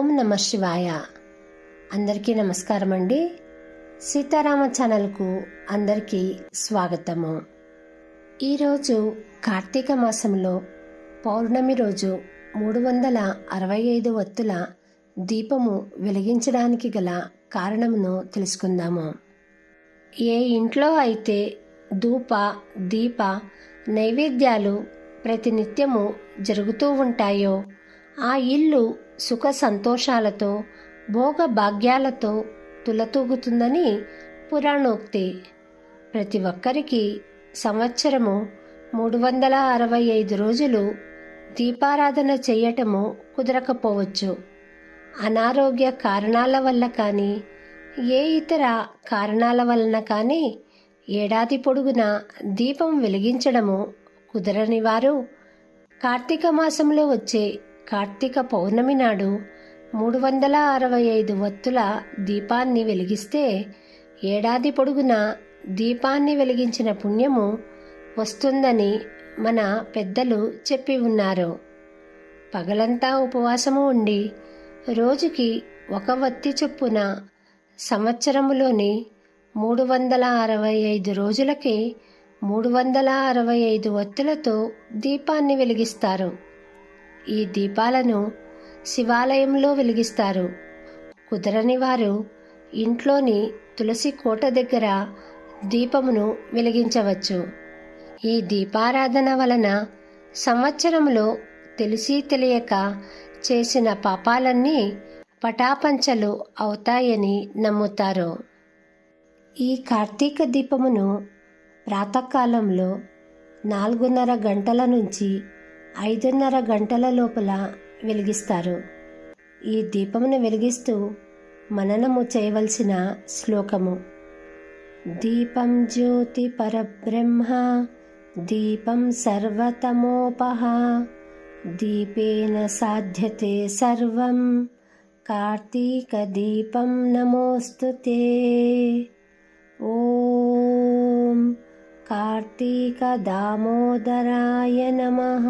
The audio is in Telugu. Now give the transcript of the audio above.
ఓం నమ శివాయ. అందరికీ నమస్కారం అండి. సీతారామ ఛానల్కు అందరికీ స్వాగతము. ఈరోజు కార్తీక మాసంలో పౌర్ణమి రోజు 365 ఒత్తుల దీపము వెలిగించడానికి గల కారణమును తెలుసుకుందాము. ఏ ఇంట్లో అయితే ధూప దీప నైవేద్యాలు ప్రతినిత్యము జరుగుతూ ఉంటాయో ఆ ఇల్లు సుఖ సంతోషాలతో భోగ భాగ్యాలతో తులతూగుతుందని పురాణోక్తి. ప్రతి ఒక్కరికి సంవత్సరము 365 రోజులు దీపారాధన చేయటము కుదరకపోవచ్చు. అనారోగ్య కారణాల వల్ల కానీ ఏ ఇతర కారణాల వలన కానీ ఏడాది పొడుగునా దీపం వెలిగించడము కుదరని వారు కార్తీక మాసంలో వచ్చే కార్తీక పౌర్ణమి నాడు 365 ఒత్తుల దీపాన్ని వెలిగిస్తే ఏడాది పొడుగునా దీపాన్ని వెలిగించిన పుణ్యము వస్తుందని మన పెద్దలు చెప్పి ఉన్నారు. పగలంతా ఉపవాసము ఉండి రోజుకి ఒక వత్తి చొప్పున సంవత్సరములోని 365 రోజులకి 365 ఒత్తులతో దీపాన్ని వెలిగిస్తారు. ఈ దీపాలను శివాలయంలో వెలిగిస్తారు. కుదరని వారు ఇంట్లోని తులసి కోట దగ్గర దీపమును వెలిగించవచ్చు. ఈ దీపారాధన వలన సంవత్సరంలో తెలిసి తెలియక చేసిన పాపాలన్నీ పటాపంచలు అవుతాయని నమ్ముతారు. ఈ కార్తీక దీపమును ప్రాతకాలంలో 4:30 గంటల నుంచి 5:30 గంటల లోపల వెలిగిస్తారు. ఈ దీపమును వెలిగిస్తూ మననము చేయవలసిన శ్లోకము: దీపం జ్యోతి పరబ్రహ్మ దీపం సర్వతమోపహ దీపేన సాధ్యతే సర్వం కార్తీక దీపం నమోస్తుతే. ఓం కార్తీక దామోదరాయ నమః.